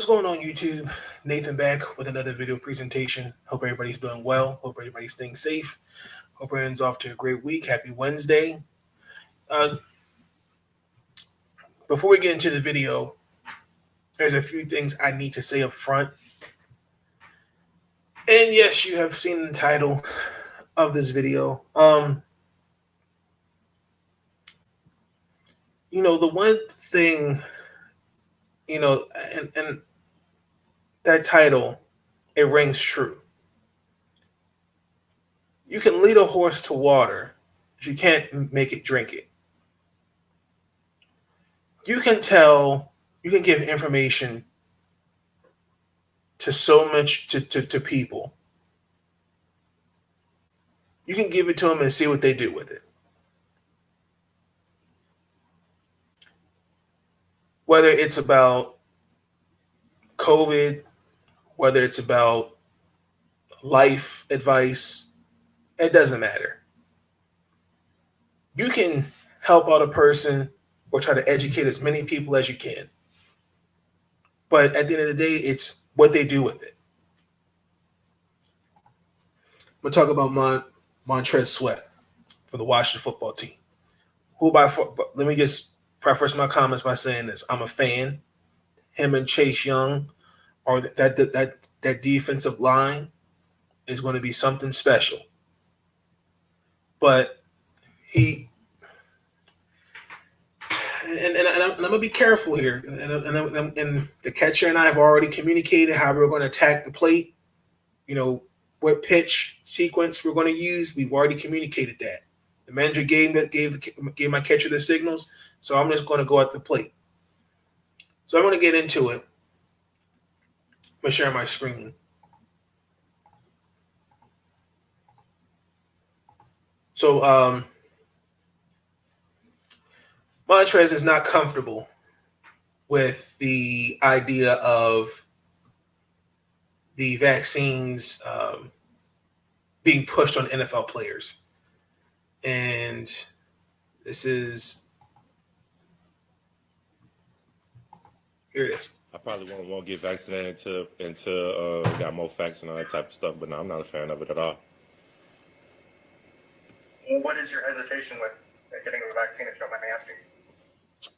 going on, YouTube? Nathan back with another video presentation. Hope everybody's doing well. Hope everybody's staying safe. Hope everyone's off to a great week. Happy Wednesday. Uh, Before we get into the video, there's a few things I need to say up front. And yes, you have seen the title of this video. The one thing, and that title, it rings true. You can lead a horse to water, but you can't make it drink it. You can give information to so much to people. You can give it to them and see what they do with it. Whether it's about COVID, whether it's about life advice, it doesn't matter. You can help out a person or try to educate as many people as you can. But at the end of the day, it's what they do with it. I'm going to talk about Montrez Sweat for the Washington football team. Let me just preface my comments by saying this. I'm a fan. Him and Chase Young, or that defensive line is going to be something special. But and I'm going to be careful here. And the catcher and I have already communicated how we're going to attack the plate. What pitch sequence we're going to use. We've already communicated that. The manager gave my catcher the signals, so I'm just going to go at the plate. So I'm going to get into it. I'm going to share my screen. So Montrez is not comfortable with the idea of the vaccines being pushed on NFL players. And this is, here it is. I probably won't get vaccinated until got more facts and all that type of stuff, but no, I'm not a fan of it at all. Well, what is your hesitation with getting a vaccine, if you don't mind me asking?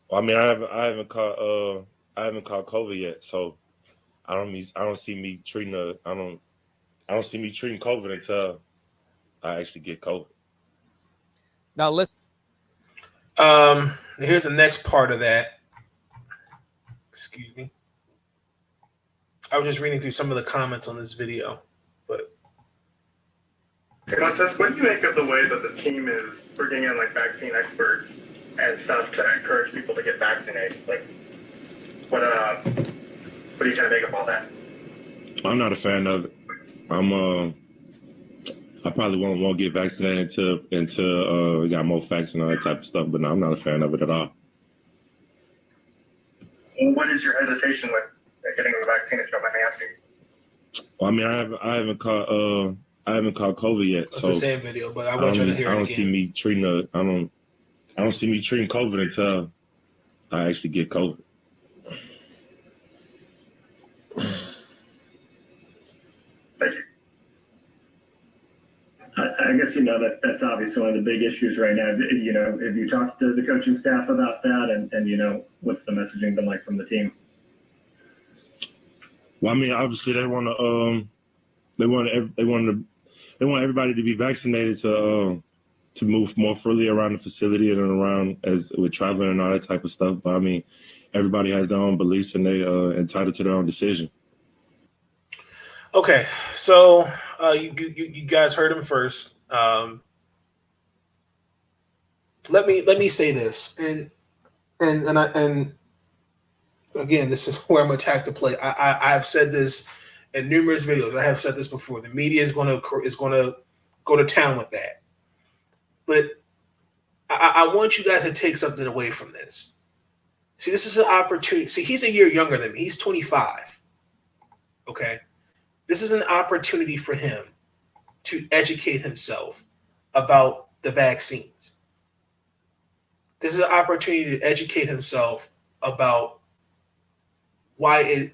Well, I mean, I haven't caught COVID yet, so I don't see me treating COVID until I actually get COVID. Now let's. Here's the next part of that. Excuse me. I was just reading through some of the comments on this video, but. Contest, what do you make of the way that the team is bringing in vaccine experts and stuff to encourage people to get vaccinated? What do you kind of make of all that? I'm not a fan of it. I probably won't get vaccinated until got more facts and all that type of stuff, but no, I'm not a fan of it at all. Well, what is your hesitation with getting a vaccine, if you don't mind me asking? Well, I mean, I haven't caught COVID yet. That's so the same video, but I want you to hear it again. I don't see me treating COVID until I actually get COVID. Thank you. I guess, that's obviously one of the big issues right now. Have you talked to the coaching staff about that, and what's the messaging been like from the team? Well, I mean, obviously they want everybody to be vaccinated to move more freely around the facility and around as with traveling and all that type of stuff. But I mean, everybody has their own beliefs and they entitled to their own decision. Okay, so you guys heard him first. Let me say this, and again, this is where I'm gonna attack the play. I've said this in numerous videos. I have said this before. The media is gonna go to town with that, but I want you guys to take something away from this. See, this is an opportunity. See, he's a year younger than me. He's 25. Okay. This is an opportunity for him to educate himself about the vaccines. This is an opportunity to educate himself about why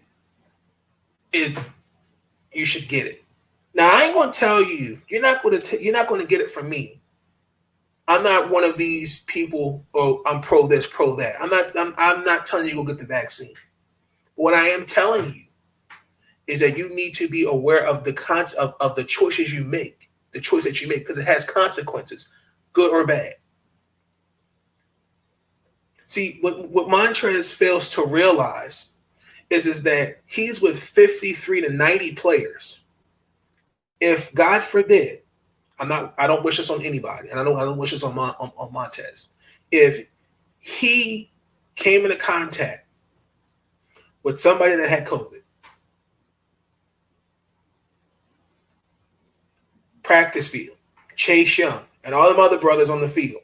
you should get it. Now, I ain't going to tell you, you're not going to get it from me. I'm not one of these people, oh, I'm pro this, pro that. I'm not telling you to go get the vaccine. What I am telling you is that you need to be aware of the of the choices you make, the choice that you make, because it has consequences, good or bad. See, what Montrez fails to realize is that he's with 53 to 90 players. If God forbid, I don't wish this on anybody, and I don't wish this on Montez. If he came into contact with somebody that had COVID, practice field, Chase Young, and all them other brothers on the field,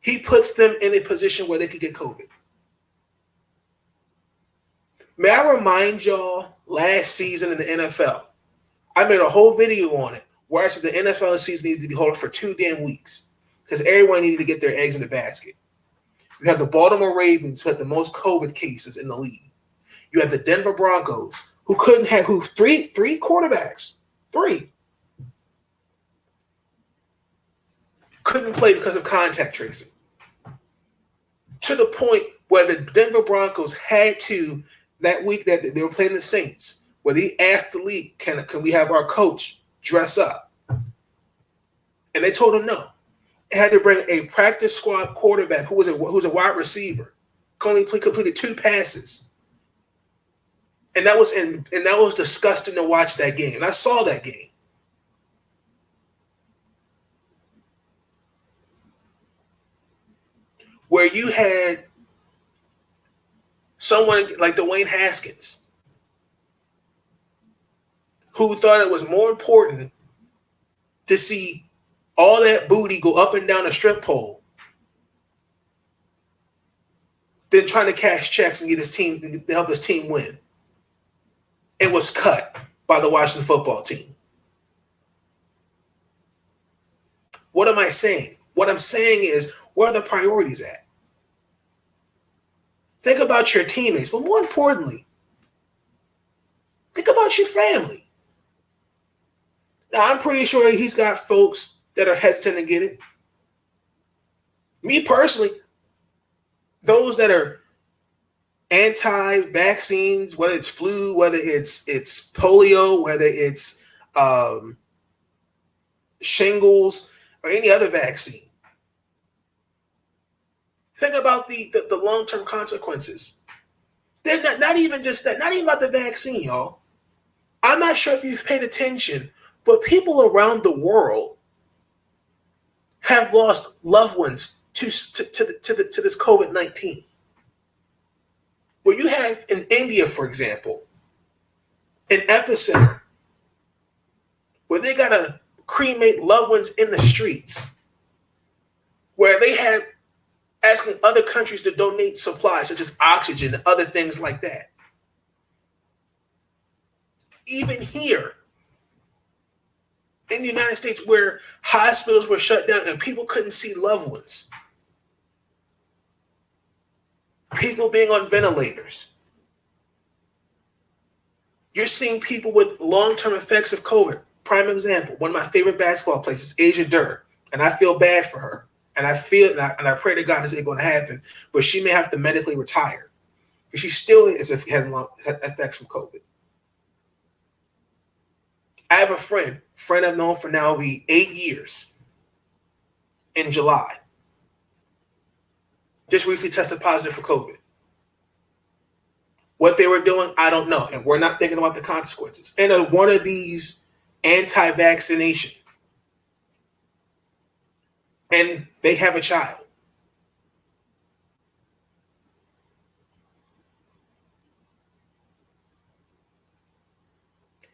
he puts them in a position where they could get COVID. May I remind y'all, last season in the NFL, I made a whole video on it where I said the NFL season needed to be held for 2 damn weeks because everyone needed to get their eggs in the basket. You have the Baltimore Ravens, who had the most COVID cases in the league. You have the Denver Broncos, who couldn't have three quarterbacks. 3 couldn't play because of contact tracing. To the point where the Denver Broncos had to, that week that they were playing the Saints, where they asked the league, can we have our coach dress up? And they told him no. They had to bring a practice squad quarterback who's a wide receiver, completed 2 passes. And that was disgusting to watch that game. And I saw that game. Where you had someone like Dwayne Haskins, who thought it was more important to see all that booty go up and down a strip pole than trying to cash checks and get his team to help his team win. It was cut by the Washington football team. What am I saying? What I'm saying is, where are the priorities at? Think about your teammates, but more importantly, think about your family. Now, I'm pretty sure he's got folks that are hesitant to get it. Me personally, those that are anti-vaccines, whether it's flu, whether it's polio, whether it's shingles or any other vaccine, think about the long-term consequences. They're not even just that, not even about the vaccine, y'all. I'm not sure if you've paid attention, but people around the world have lost loved ones to this COVID-19. Where you have in India, for example, an epicenter where they got to cremate loved ones in the streets, where they had asking other countries to donate supplies such as oxygen and other things like that. Even here in the United States, where hospitals were shut down and people couldn't see loved ones, people being on ventilators, you're seeing people with long-term effects of COVID. Prime example, one of my favorite basketball players, Asia Durr, and I feel bad for her. And I pray to God this ain't going to happen, but she may have to medically retire because she still has long effects from COVID. I have a friend I've known for now will be 8 years in July. Just recently tested positive for COVID. What they were doing, I don't know. And we're not thinking about the consequences. And one of these anti-vaccination, and they have a child.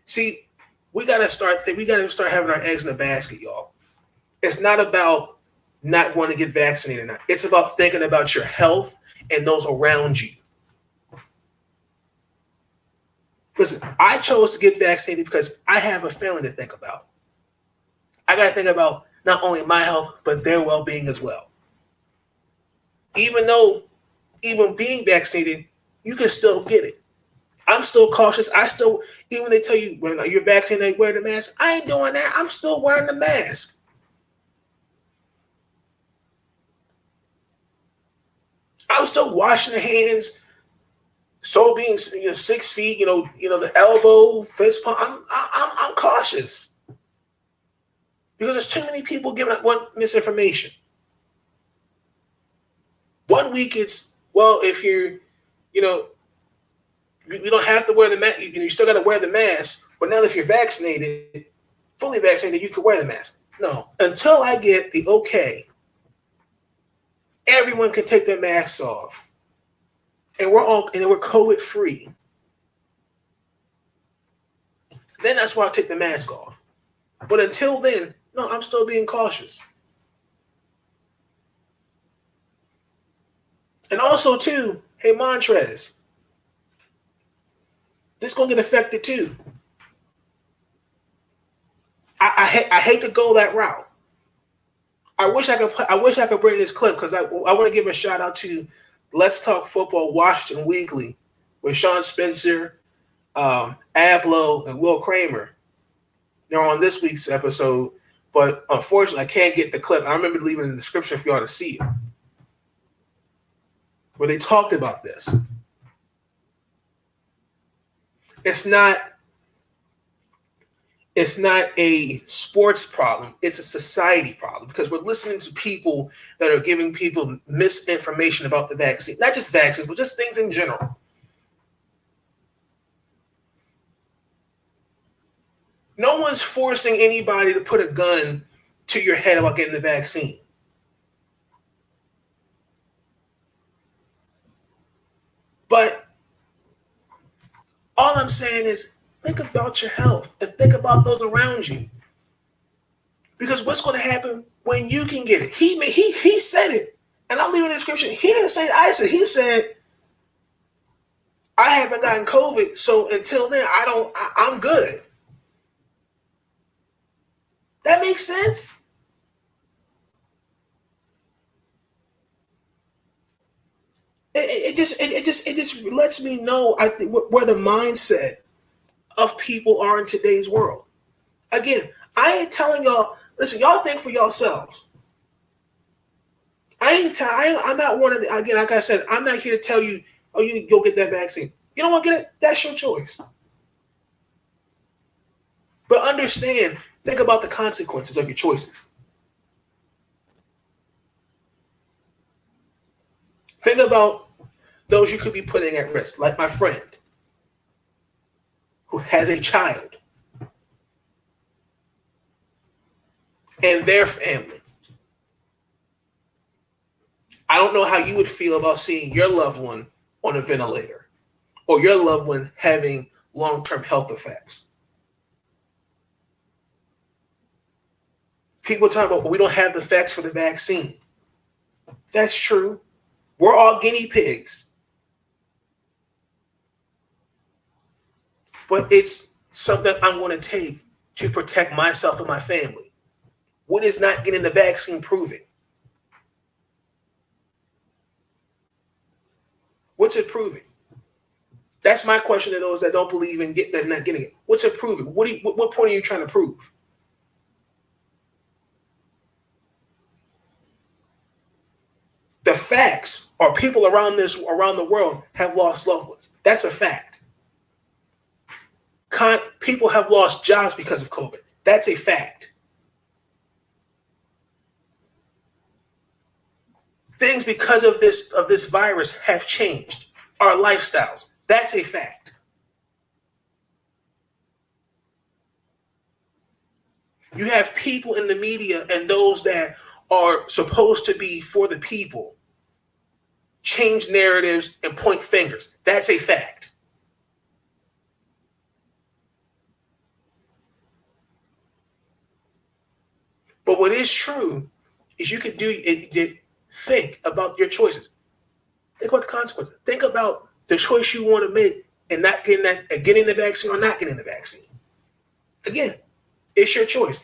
See, we gotta start having our eggs in the basket, y'all. It's not about not wanting to get vaccinated or not. It's about thinking about your health and those around you. Listen, I chose to get vaccinated because I have a family to think about. I gotta think about not only my health, but their well-being as well. Even being vaccinated, you can still get it. I'm still cautious. Even they tell you when you're vaccinated, wear the mask. I ain't doing that. I'm still wearing the mask. I'm still washing the hands. So being 6 feet, the elbow, fist pump. I'm cautious because there's too many people giving out misinformation. 1 week it's if you're, you don't have to wear the mask. You still got to wear the mask. But now if you're vaccinated, fully vaccinated, you can wear the mask. No, until I get the okay, everyone can take their masks off, and we're COVID free. Then that's why I take the mask off. But until then, no, I'm still being cautious. And also, too, hey, Montrez, this gonna get affected too. I hate to go that route. I wish I could bring this clip because I want to give a shout out to Let's Talk Football Washington Weekly with Sean Spencer, Ablo, and Will Kramer. They're on this week's episode, but unfortunately, I can't get the clip. I remember leaving it in the description for y'all to see it, where they talked about this. It's not a sports problem. It's a society problem because we're listening to people that are giving people misinformation about the vaccine. Not just vaccines, but just things in general. No one's forcing anybody to put a gun to your head about getting the vaccine. But all I'm saying is think about your health and think about those around you. Because what's going to happen when you can get it? He said it, and I'll leave it in the description. He didn't say it. I said. He said, "I haven't gotten COVID, so until then, I'm good." That makes sense. It just lets me know I think where the mindset of people are in today's world. Again, I ain't telling y'all. Listen, y'all think for yourselves. I'm not one of the. Again, like I said, I'm not here to tell you, oh, you need to go get that vaccine. You don't want to get it? That's your choice. But understand, think about the consequences of your choices. Think about those you could be putting at risk, like my friend who has a child and their family. I don't know how you would feel about seeing your loved one on a ventilator or your loved one having long-term health effects. People talk about, well, we don't have the facts for the vaccine. That's true. We're all guinea pigs. But it's something I'm going to take to protect myself and my family. What is not getting the vaccine proving? What's it proving? That's my question to those that don't believe in not getting it. What's it proving? What point are you trying to prove? The facts are people around the world have lost loved ones. That's a fact. People have lost jobs because of COVID. That's a fact. Things because of this virus have changed. Our lifestyles. That's a fact. You have people in the media and those that are supposed to be for the people change narratives and point fingers. That's a fact. But what is true is you could think about your choices. Think about the consequences. Think about the choice you want to make and not getting the vaccine or not getting the vaccine. Again, it's your choice.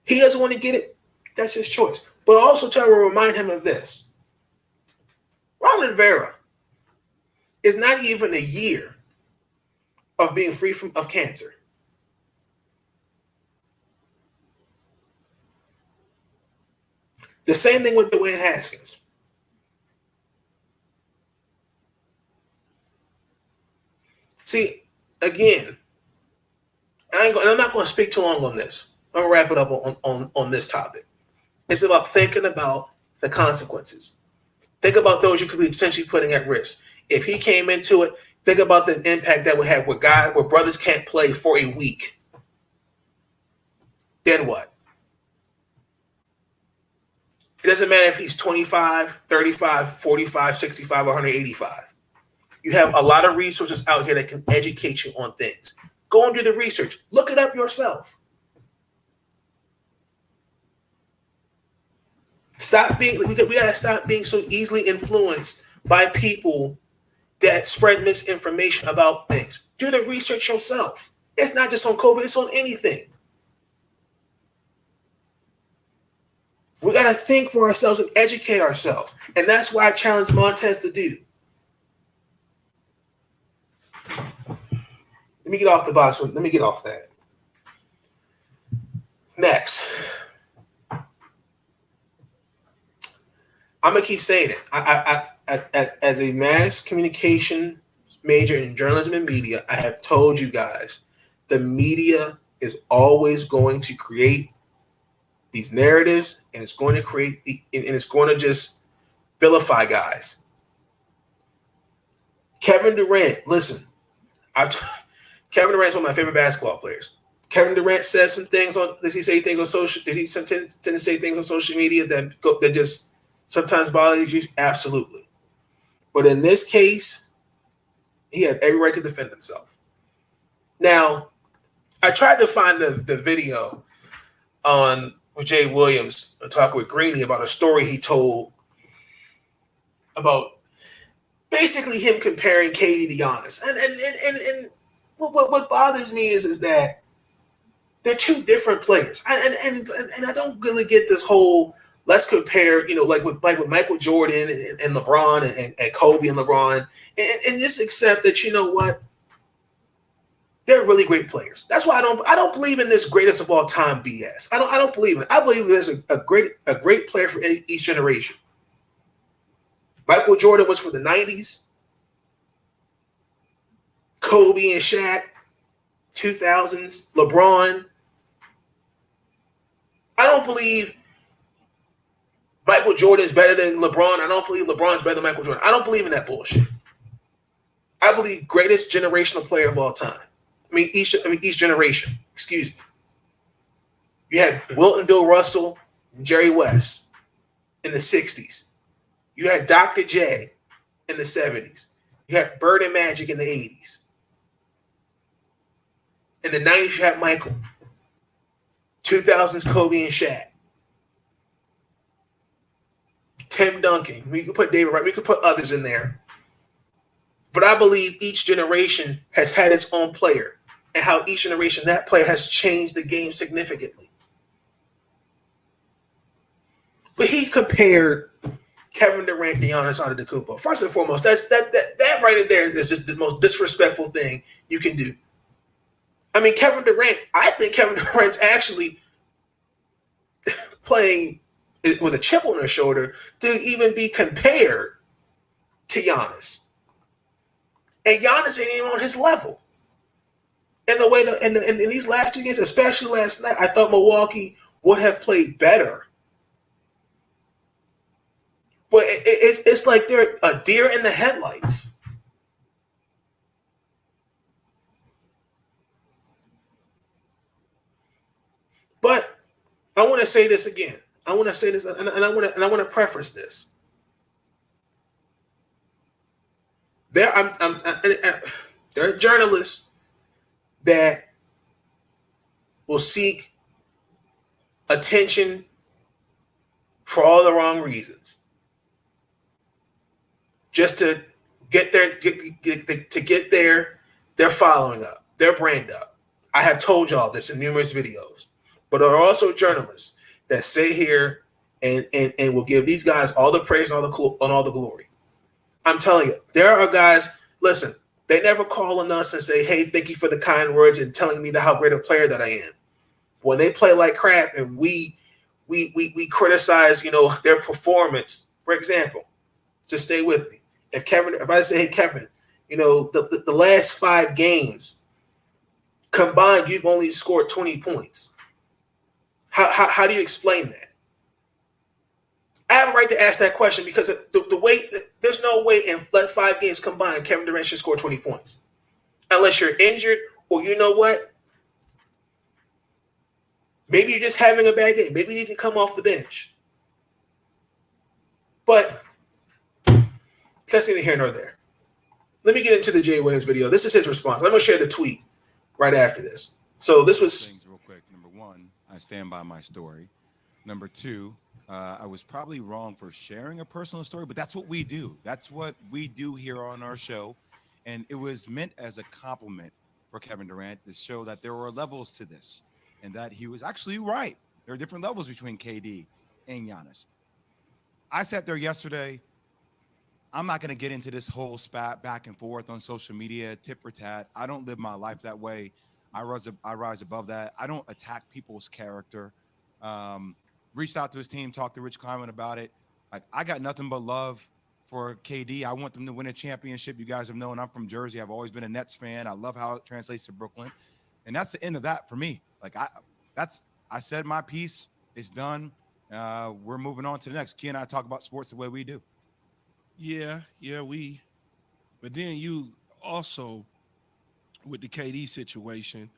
He doesn't want to get it. That's his choice. But also try to remind him of this. Ron Rivera is not even a year of being free of cancer. The same thing with Dwayne Haskins. See, again, I'm not going to speak too long on this. I'm going to wrap it up on this topic. It's about thinking about the consequences. Think about those you could be potentially putting at risk. If he came into it, think about the impact that would have where brothers can't play for a week. Then what? It doesn't matter if he's 25, 35, 45, 65, or 185. You have a lot of resources out here that can educate you on things. Go and do the research. Look it up yourself. We gotta stop being so easily influenced by people that spread misinformation about things. Do the research yourself. It's not just on COVID, it's on anything. We gotta think for ourselves and educate ourselves. And that's what I challenge Montez to do. Let me get off the box. Let me get off that. Next. I'm going to keep saying it. I as a mass communication major in journalism and media, I have told you guys, the media is always going to create these narratives, and it's going to it's going to just vilify guys. Kevin Durant, listen, Kevin Durant's one of my favorite basketball players. Kevin Durant says some things on. Does he say things on social? Does he tend to say things on social media that just sometimes bother you? Absolutely. But in this case, he had every right to defend himself. Now, I tried to find the video on Jay Williams talking with Greeny about a story he told about basically him comparing KD to Giannis. And what bothers me is that they're two different players. And I don't really get this whole let's compare, like with Michael Jordan and LeBron and Kobe and LeBron, and just accept that, you know what, they're really great players. That's why I don't believe in this greatest of all time BS. I don't believe in it. I believe there's a great player for each generation. Michael Jordan was for the 90s. Kobe and Shaq, 2000s. LeBron. I don't believe Michael Jordan is better than LeBron. I don't believe LeBron's better than Michael Jordan. I don't believe in that bullshit. I believe greatest generational player of all time. Each generation. Excuse me. You had Wilt and Bill Russell and Jerry West in the 60s. You had Dr. J in the 70s. You had Bird and Magic in the 80s. In the 90s, you had Michael. 2000s, Kobe and Shaq. Tim Duncan. We could put David Wright. We could put others in there. But I believe each generation has had its own player, and how each generation, that player has changed the game significantly. But he compared Kevin Durant to Giannis Antetokounmpo. First and foremost, that right in there is just the most disrespectful thing you can do. Kevin Durant, I think Kevin Durant's actually playing with a chip on his shoulder to even be compared to Giannis. And Giannis ain't even on his level. And the way in these last 2 games, especially last night, I thought Milwaukee would have played better. But it's like they're a deer in the headlights. But I want to say this again. I want to say this, and I want to preface this. There are journalists that will seek attention for all the wrong reasons, just to get their following up, their brand up. I have told y'all this in numerous videos, but there are also journalists that sit here and will give these guys all the praise and all the glory. I'm telling you, there are guys. Listen, They never call on us and say, hey, thank you for the kind words and telling me how great a player that I am. When they play like crap and we criticize, their performance, for example, just stay with me. If I say, hey, Kevin, the last 5 games combined, you've only scored 20 points. How do you explain that? I have a right to ask that question because the way there's no way in 5 games combined, Kevin Durant should score 20 points. Unless you're injured or you know what? Maybe you're just having a bad game. Maybe you need to come off the bench. But that's neither here nor there. Let me get into the Jay Williams video. This is his response. I'm going to share the tweet right after this. So this was... Things real quick. Number 1, I stand by my story. Number 2, I was probably wrong for sharing a personal story, but that's what we do. That's what we do here on our show. And it was meant as a compliment for Kevin Durant to show that there were levels to this and that he was actually right. There are different levels between KD and Giannis. I sat there yesterday. I'm not going to get into this whole spat back and forth on social media, tit for tat. I don't live my life that way. I rise above that. I don't attack people's character. Reached out to his team, talked to Rich Kleiman about it. Like, I got nothing but love for KD. I want them to win a championship. You guys have known I'm from Jersey. I've always been a Nets fan. I love how it translates to Brooklyn. And that's the end of that for me. Like, I said my piece. It's done. We're moving on to the next. Key and I talk about sports the way we do. Yeah, but then you also, with the KD situation,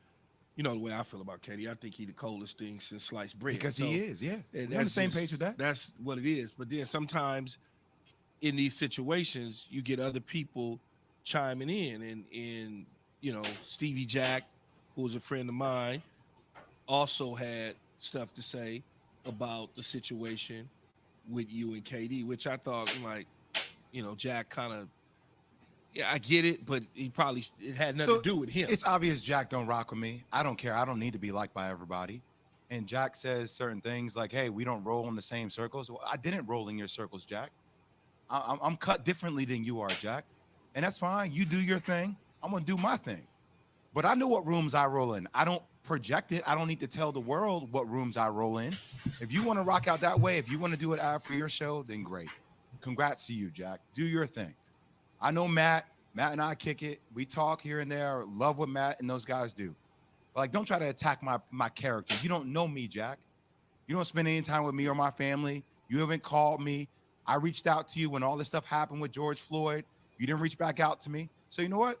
you know the way I feel about KD. I think he's the coldest thing since sliced bread. Because he is, yeah. And We're on the same page with that. That's what it is. But then sometimes in these situations, you get other people chiming in. And Stevie Jack, who was a friend of mine, also had stuff to say about the situation with you and KD, which I thought, Jack kind of, I get it, but it had nothing to do with him. It's obvious Jack don't rock with me. I don't care. I don't need to be liked by everybody. And Jack says certain things like, hey, we don't roll in the same circles. Well, I didn't roll in your circles, Jack. I'm cut differently than you are, Jack. And that's fine. You do your thing. I'm going to do my thing. But I know what rooms I roll in. I don't project it. I don't need to tell the world what rooms I roll in. If you want to rock out that way, if you want to do it after your show, then great. Congrats to you, Jack. Do your thing. I know Matt and I kick it. We talk here and there. Love what Matt and those guys do. But like, don't try to attack my character. You don't know me, Jack. You don't spend any time with me or my family. You haven't called me. I reached out to you when all this stuff happened with George Floyd. You didn't reach back out to me. So you know what?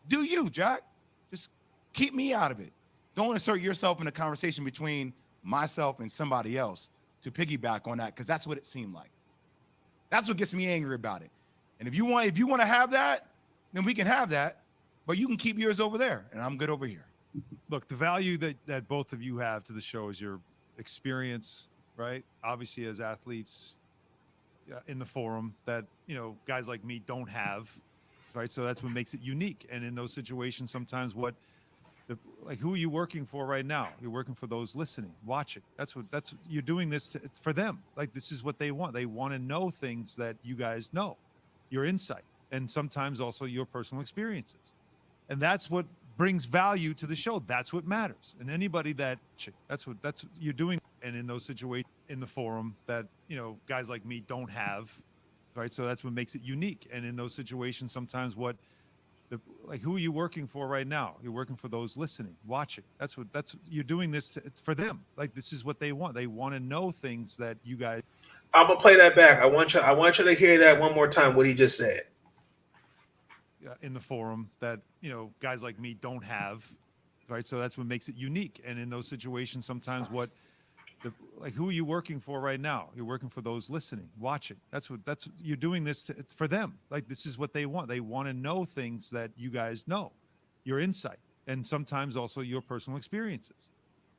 Do you, Jack. Just keep me out of it. Don't insert yourself in a conversation between myself and somebody else to piggyback on that, because that's what it seemed like. That's what gets me angry about it. And if you want to have that, then we can have that, but you can keep yours over there, and I'm good over here. Look, the value that both of you have to the show is your experience, right? Obviously, as athletes in the forum that, guys like me don't have, right? So that's what makes it unique. And in those situations, sometimes who are you working for right now? You're working for those listening, watching. That's you're doing this it's for them. Like, this is what they want. They want to know things that you guys know, your insight, and sometimes also your personal experiences. And that's what brings value to the show. That's what matters. And anybody that's what you're doing. And in those situations in the forum that, guys like me don't have, right? So that's what makes it unique. And in those situations, sometimes who are you working for right now? You're working for those listening, watching. That's you're doing this it's for them. Like, this is what they want. They want to know things that you guys. I'm gonna play that back. I want you to hear that one more time. What he just said. In the forum that, guys like me don't have, right? So that's what makes it unique. And in those situations, sometimes who are you working for right now? You're working for those listening, watching. That's you're doing this it's for them. Like, this is what they want. They want to know things that you guys know, your insight, and sometimes also your personal experiences.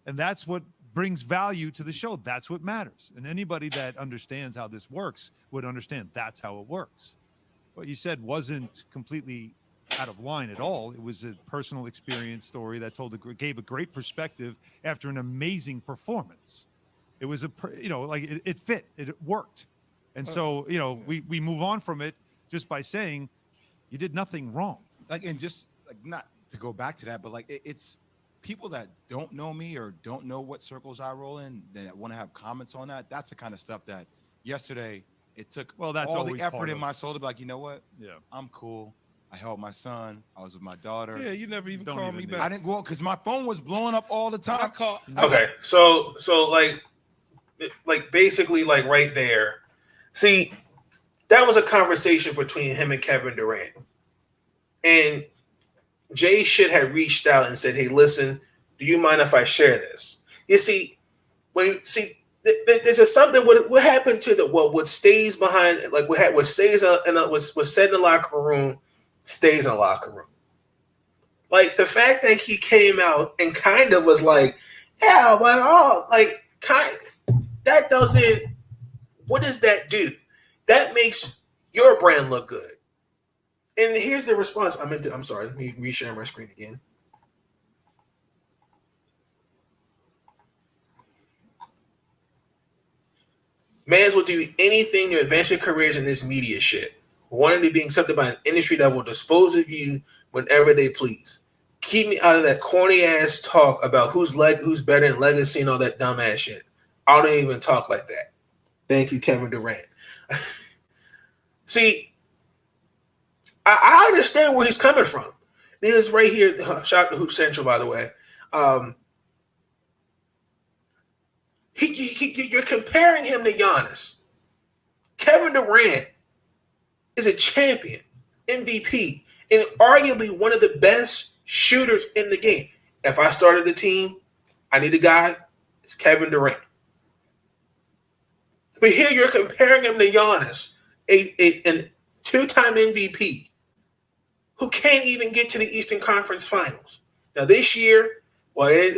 And that's what brings value to the show. That's what matters. And anybody that understands how this works would understand that's how it works. What you said wasn't completely out of line at all. It was a personal experience story that gave a great perspective after an amazing performance. It was it fit, it worked. And so, we move on from it just by saying you did nothing wrong. like, and just like, not to go back to that, but like it's people that don't know me or don't know what circles I roll in that want to have comments on that. That's the kind of stuff that yesterday it took Well, that's all the always effort part in of- my soul to be like, you know what? Yeah. I'm cool. I held my son. I was with my daughter. Yeah, you never even Don't called even me need- back. I didn't go because my phone was blowing up all the I time. call. Okay, so like basically like right there. See, that was a conversation between him and Kevin Durant, and Jay should have reached out and said, "Hey, listen, do you mind if I share this?" You see, when you see, there's just something. What happened to the what stays behind, like what stays and was said in the locker room, stays in the locker room. Like the fact that he came out and kind of was like, "Yeah, but that doesn't. What does that do? That makes your brand look good." And here's the response. I'm sorry. Let me reshare my screen again. Mans will do anything to advance your careers in this media shit, wanting to be accepted by an industry that will dispose of you whenever they please. Keep me out of that corny ass talk about who's better in legacy and all that dumb ass shit. I don't even talk like that. Thank you, Kevin Durant. See, I understand where he's coming from. Because right here, shout out to Hoop Central, by the way. You're comparing him to Giannis. Kevin Durant is a champion, MVP, and arguably one of the best shooters in the game. If I started the team, I need a guy. It's Kevin Durant. But here you're comparing him to Giannis, a two-time MVP, who can't even get to the Eastern Conference Finals. Now this year, well, it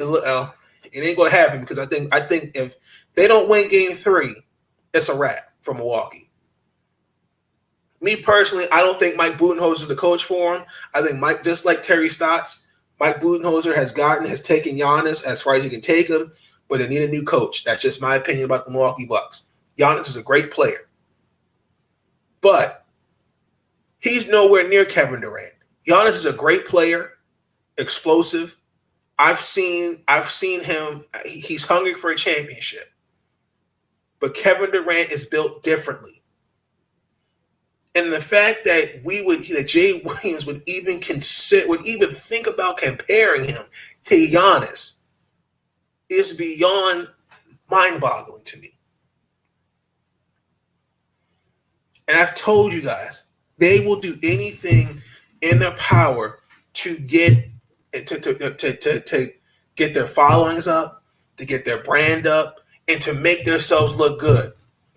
ain't gonna happen because I think if they don't win Game 3, it's a wrap for Milwaukee. Me personally, I don't think Mike Budenholzer is the coach for him. I think Mike, just like Terry Stotts, Mike Budenholzer has taken Giannis as far as he can take him, but they need a new coach. That's just my opinion about the Milwaukee Bucks. Giannis is a great player, but he's nowhere near Kevin Durant. Giannis is a great player, explosive. I've seen him. He's hungry for a championship, but Kevin Durant is built differently. And the fact that Jay Williams would even think about comparing him to Giannis is beyond mind-boggling to me. And I've told you guys, they will do anything in their power to get their followings up, to get their brand up, and to make themselves look good.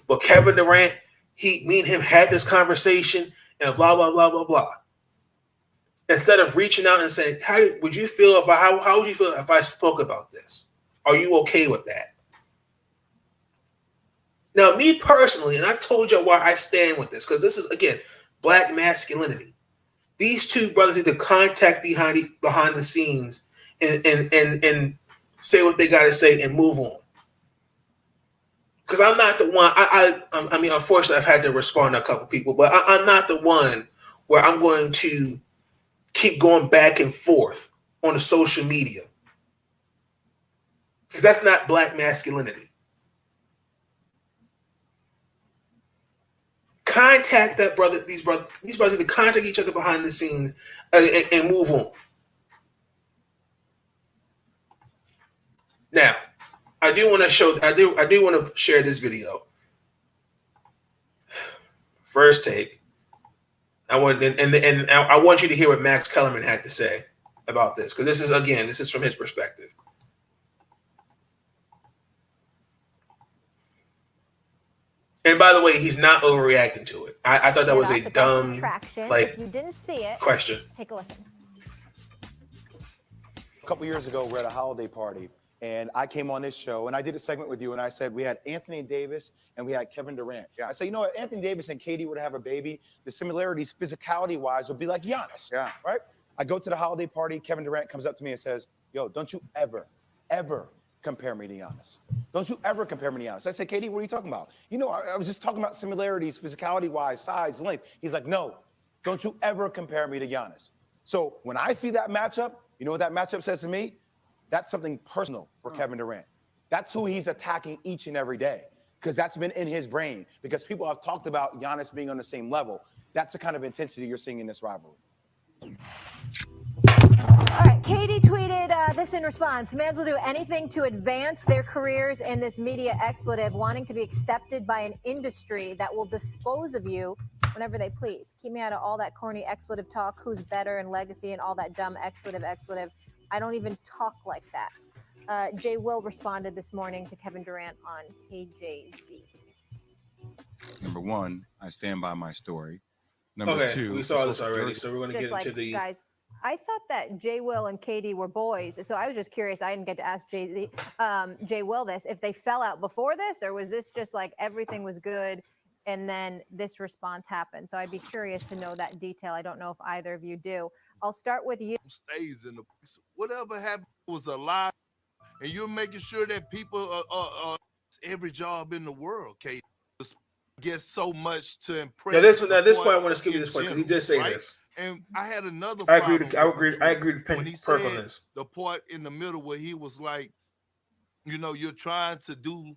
But Kevin Durant, me and him had this conversation and blah blah blah blah blah. Instead of reaching out and saying, how would you feel if I spoke about this? Are you okay with that? Now, me personally, and I've told you why I stand with this, because this is, again, black masculinity. These two brothers need to contact behind the scenes and say what they got to say and move on. Because I'm not the one. I mean, unfortunately, I've had to respond to a couple people, but I'm not the one where I'm going to keep going back and forth on the social media, because that's not black masculinity. Contact that brother. These brothers need to contact each other behind the scenes and move on. Now, I do want to share this video. First take. I want you to hear what Max Kellerman had to say about this, because this is from his perspective. And by the way, he's not overreacting to it. I thought that was a dumb if you didn't see it, question. take a listen. A couple years ago, we're at a holiday party, and I came on this show, and I did a segment with you, and I said we had Anthony Davis and we had Kevin Durant. Yeah. I said, you know what, Anthony Davis and KD would have a baby. The similarities, physicality-wise, would be like Giannis. Yeah. Right? I go to the holiday party. Kevin Durant comes up to me and says, yo, don't you ever compare me to Giannis. Don't you ever compare me to Giannis. I said, KD, what are you talking about? You know, I was just talking about similarities, physicality-wise, size, length. He's like, no, don't you ever compare me to Giannis. So when I see that matchup, you know what that matchup says to me? That's something personal for Kevin Durant. That's who he's attacking each and every day, because that's been in his brain, because people have talked about Giannis being on the same level. That's the kind of intensity you're seeing in this rivalry. All right, Katie tweeted this in response. Mans will do anything to advance their careers in this media expletive, wanting to be accepted by an industry that will dispose of you whenever they please. Keep me out of all that corny expletive talk, who's better and legacy and all that dumb expletive. I don't even talk like that. Jay Will responded this morning to Kevin Durant on KJZ. Number one, I stand by my story. Number Okay, two, we saw this already, so we're going to Just get into the. guys, I thought that Jay Will and Katie were boys, so I was just curious. I didn't get to ask Jay Will this, if they fell out before this, or was this just like everything was good and then this response happened? So I'd be curious to know that detail. I don't know if either of you do. I'll start with you. Stays in the whatever happened was a lie, and you're making sure that people every job in the world, Kate, gets so much to impress. Now this point I want to skip this point because he did say right? this. And I had another. I agree with when he Perk said on this. The part in the middle where he was like, you know, you're trying to do,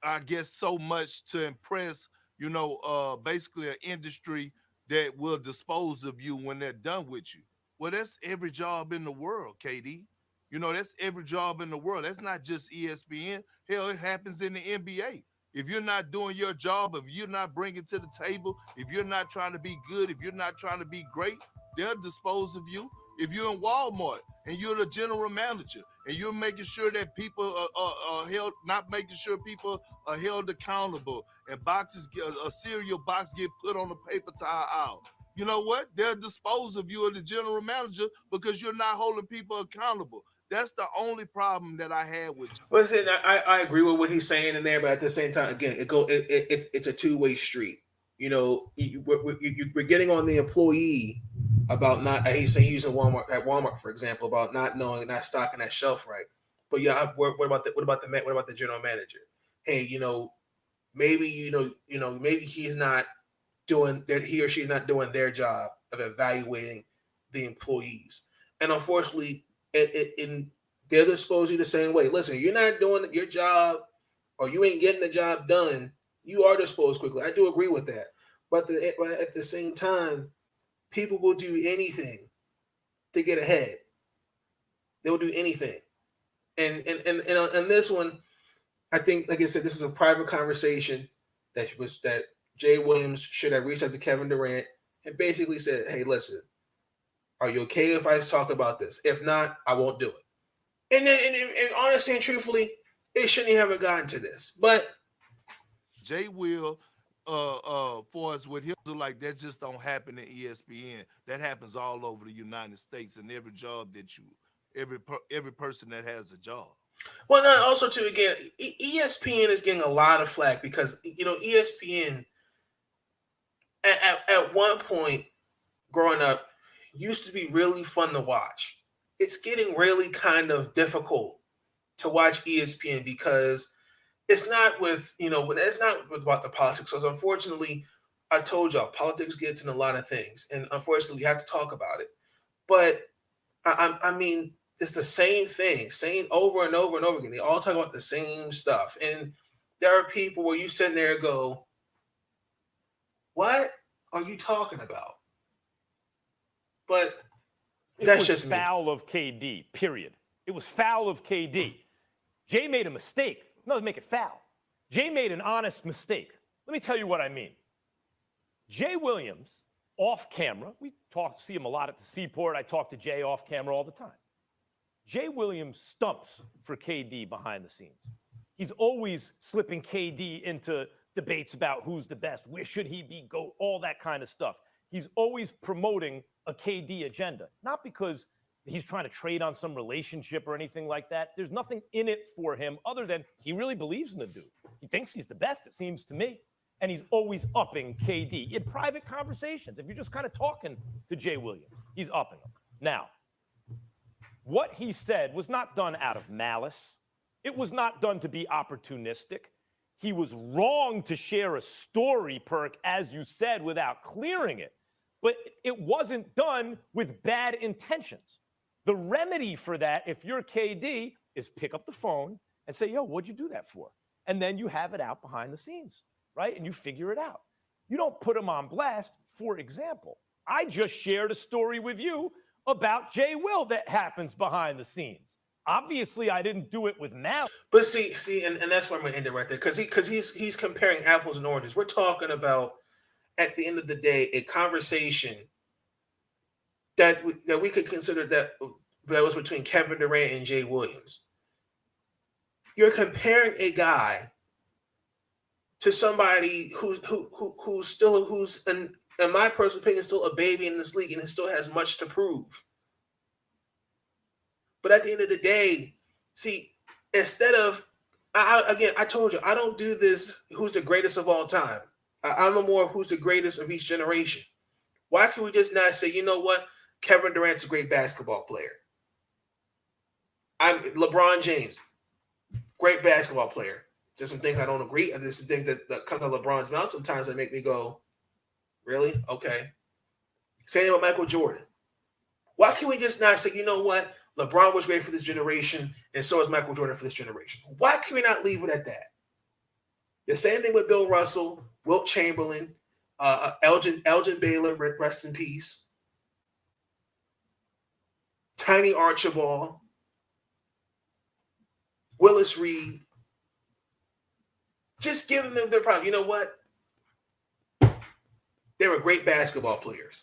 I guess, so much to impress, you know, basically an industry that will dispose of you when they're done with you. Well, that's every job in the world, KD. You know, that's every job in the world. That's not just ESPN. Hell, it happens in the NBA. If you're not doing your job, if you're not bringing to the table, if you're not trying to be good, if you're not trying to be great, they'll dispose of you. If you're in Walmart and you're the general manager and you're making sure that people are held, not making sure people are held accountable, and a cereal box get put on the paper towel aisle, you know what? They'll dispose of you as the general manager because you're not holding people accountable. That's the only problem that I had with you. Listen, I agree with what he's saying in there, but at the same time, again, it's a two-way street. You know, we're getting on the employee about not. He's saying using Walmart, for example, about not stocking that shelf right. But yeah, what about the general manager? Hey, you know, maybe maybe he's not doing that. He or she's not doing their job of evaluating the employees, and unfortunately. They'll dispose you the same way. Listen, you're not doing your job or you ain't getting the job done, you are disposed quickly. I do agree with that. But at the same time, people will do anything to get ahead. They will do anything. And this one, I think, like I said, this is a private conversation that Jay Williams should have reached out to Kevin Durant and basically said, hey, listen, are you okay if I talk about this? If not, I won't do it. And honestly and truthfully, it shouldn't have gotten to this. But Jay Will, for us with him, like that just don't happen in ESPN. That happens all over the United States, and every job that every person that has a job. Well, no, also too, again, ESPN is getting a lot of flack because ESPN at one point growing up used to be really fun to watch. It's getting really kind of difficult to watch ESPN because it's not it's not about the politics. So unfortunately, I told y'all, politics gets in a lot of things, and unfortunately, we have to talk about it. But I mean, it's the same thing, saying over and over and over again. They all talk about the same stuff, and there are people where you sit there and go, "What are you talking about?" But that's just me. Foul of KD, period. It was foul of KD. Jay made a mistake. No, make it foul. Jay made an honest mistake. Let me tell you what I mean. Jay Williams, off camera, we see him a lot at the Seaport. I talk to Jay off camera all the time. Jay Williams stumps for KD behind the scenes. He's always slipping KD into debates about who's the best, where should he be, go, all that kind of stuff. He's always promoting a KD agenda, not because he's trying to trade on some relationship or anything like that. There's nothing in it for him other than he really believes in the dude. He thinks he's the best, it seems to me. And he's always upping KD in private conversations. If you're just kind of talking to Jay Williams, he's upping him. Now, what he said was not done out of malice. It was not done to be opportunistic. He was wrong to share a story, Perk, as you said, without clearing it. but it wasn't done with bad intentions. The remedy for that, if you're KD, is pick up the phone and say, yo, what'd you do that for? And then you have it out behind the scenes, right? And you figure it out. You don't put them on blast. For example, I just shared a story with you about Jay Will that happens behind the scenes. Obviously, I didn't do it with malice. But see, and that's where I'm gonna end it right there, because he's comparing apples and oranges. We're talking about, at the end of the day, a conversation that we could consider that was between Kevin Durant and Jay Williams. You're comparing a guy to somebody who's in my personal opinion, still a baby in this league and still has much to prove. But at the end of the day, see, instead of, I told you, I don't do this who's the greatest of all time. I'm a more who's the greatest of each generation. Why can we just not say, you know what, Kevin Durant's a great basketball player. I'm LeBron James, great basketball player. There's some things I don't agree, and there's some things that come out of LeBron's mouth sometimes that make me go, really? Okay. Same thing with Michael Jordan. Why can we just not say, you know what, LeBron was great for this generation, and so is Michael Jordan for this generation? Why can we not leave it at that? The same thing with Bill Russell, Wilt Chamberlain, Elgin Baylor, rest in peace, Tiny Archibald, Willis Reed. Just giving them their problem. You know what? They were great basketball players.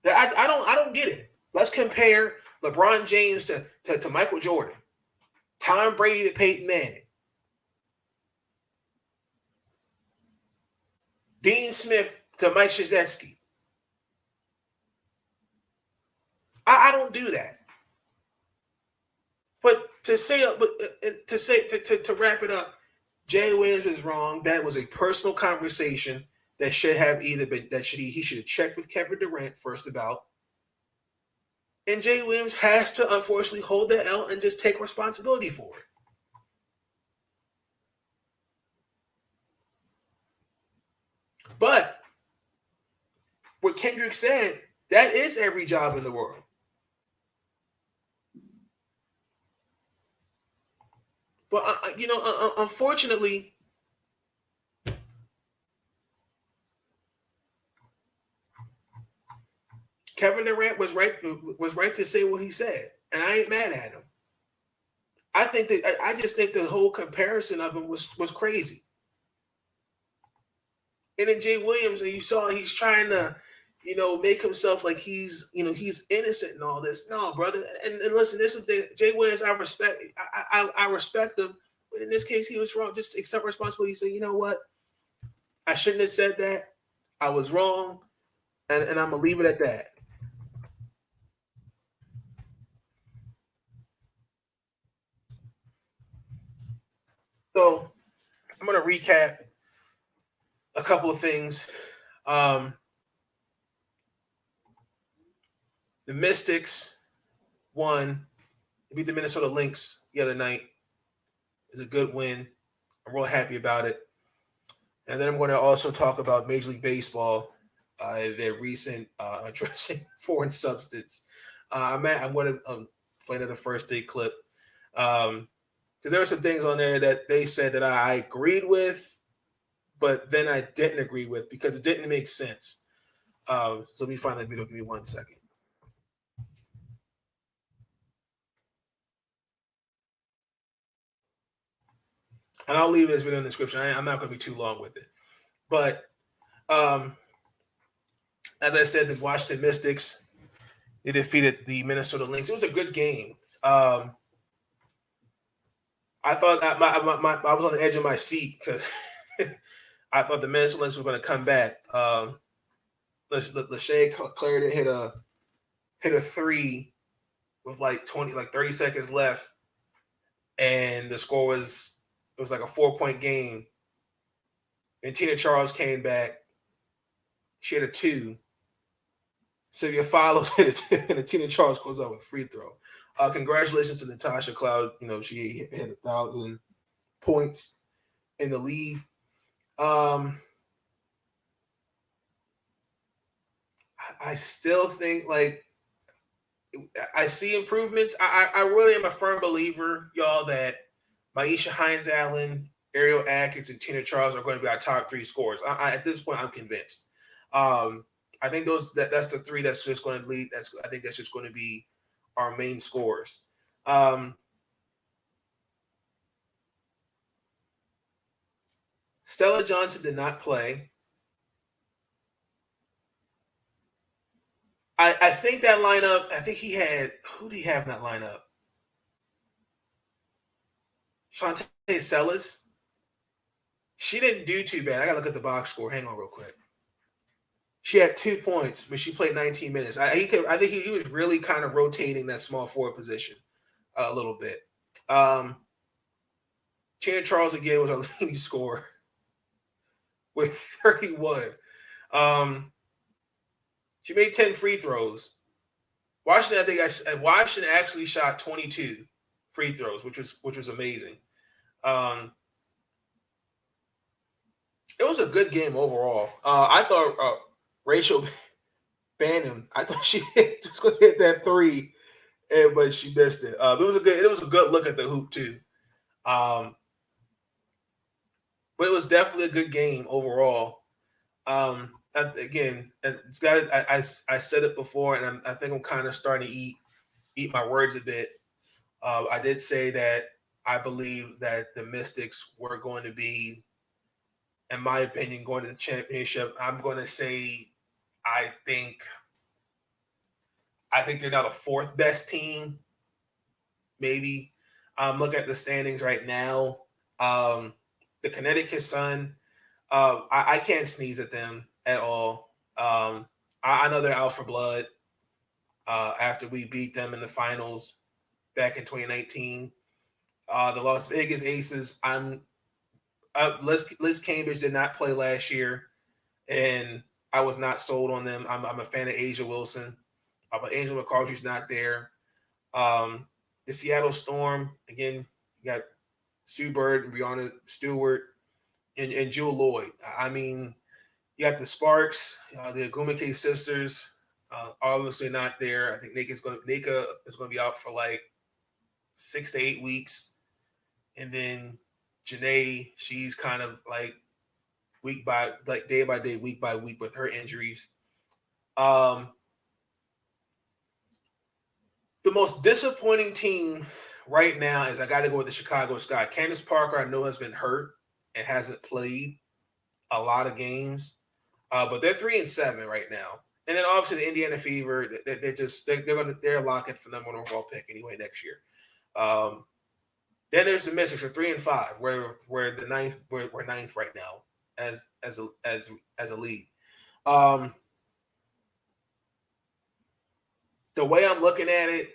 I don't get it. Let's compare LeBron James to Michael Jordan, Tom Brady to Peyton Manning, Dean Smith to Mike Krzyzewski. I don't do that. But to wrap it up, Jay Williams was wrong. That was a personal conversation that should have either been he should have checked with Kevin Durant first about. And Jay Williams has to unfortunately hold the L and just take responsibility for it. But what Kendrick said, that is every job in the world. But unfortunately, Kevin Durant was right to say what he said, and I ain't mad at him. I just think the whole comparison of him was crazy. And then Jay Williams, and you saw he's trying to, make himself like he's innocent and all this. No, brother. And listen, this is the thing. Jay Williams, I respect him, but in this case, he was wrong. Just accept responsibility. Say, you know what? I shouldn't have said that. I was wrong, and I'm gonna leave it at that. So I'm gonna recap a couple of things. The Mystics won. They beat the Minnesota Lynx the other night. It was a good win. I'm real happy about it. And then I'm going to also talk about Major League Baseball, their recent addressing foreign substance. I'm going to play another first day clip because there were some things on there that they said that I agreed with, but then I didn't agree with because it didn't make sense. So let me find that video. Give me 1 second. And I'll leave this video in the description. I'm not going to be too long with it. But as I said, the Washington Mystics, they defeated the Minnesota Lynx. It was a good game. I thought I was on the edge of my seat because I thought the Minnesota Lynx were going to come back. Lachey Clarendon hit a three with like 30 seconds left, and the score was like a 4-point game. And Tina Charles came back. She had a 2. Sylvia Follows hit a 2, and Tina Charles goes out with a free throw. Congratulations to Natasha Cloud. She hit 1,000 points in the league. I still think like I see improvements. I really am a firm believer, y'all, that Maisha Hines Allen, Ariel Atkins, and Tina Charles are going to be our top 3 scorers. At this point, I'm convinced. I think that's the 3 that's just going to lead. I think that's just going to be our main scorers. Stella Johnson did not play. I think that lineup, I think he had, who did he have in that lineup? Shantae Sellis. She didn't do too bad. I got to look at the box score. Hang on real quick. She had 2 points, but she played 19 minutes. I think he was really kind of rotating that small forward position a little bit. Tina Charles again was our leading scorer with 31. She made 10 free throws. Washington actually shot 22 free throws, which was amazing. It was a good game overall. I thought Rachel Bannon, I thought she was going to hit that 3, but she missed it. It was a good look at the hoop too. But it was definitely a good game overall. Again, it's got. I said it before, and I think I'm kind of starting to eat my words a bit. I did say that I believe that the Mystics were going to be, in my opinion, going to the championship. I'm going to say I think they're now the 4th best team. Maybe. Look at the standings right now. The Connecticut Sun. I can't sneeze at them at all. I know they're out for blood after we beat them in the finals back in 2019. The Las Vegas Aces. Liz Cambridge did not play last year, and I was not sold on them. I'm a fan of Asia Wilson, but Angel McCarthy's not there. The Seattle Storm, again, you got Sue Bird and Breonna Stewart and Jewel Lloyd. I mean, you got the Sparks, the Agumake sisters, obviously not there. I think Nika is going to be out for like 6 to 8 weeks. And then Janae, she's kind of like day by day, week by week with her injuries. The most disappointing team right now is I got to go with the Chicago Sky. Candace Parker, I know, has been hurt and hasn't played a lot of games, but they're 3-7 right now. And then obviously the Indiana Fever, they're locking for them on overall pick anyway next year. Then there's the Mystics for 3-5, we're ninth right now as a league. The way I'm looking at it,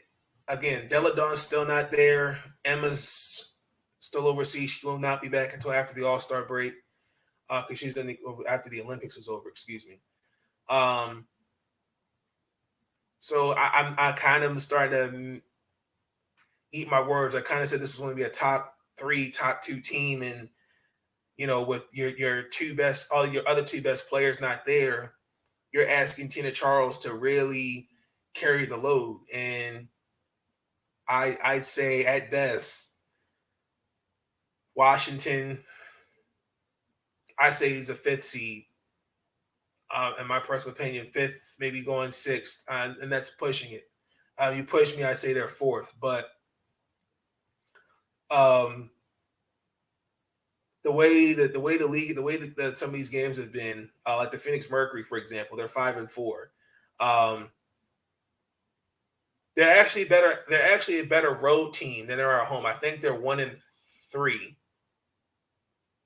again, Della Dawn's still not there. Emma's still overseas. She will not be back until after the All-Star break, because she's after the Olympics is over. Excuse me. So I kind of starting to eat my words. I kind of said this was going to be a top 3, top 2 team, and with your all your other 2 best players not there, you're asking Tina Charles to really carry the load, and I'd say at best Washington, I say he's a 5th seed. In my personal opinion, 5th, maybe going 6th, and that's pushing it. You push me, I say they're 4th, but the way the league, the way that some of these games have been, like the Phoenix Mercury, for example, they're 5-4. They're actually better. They're actually a better road team than they are at home. I think they're 1-3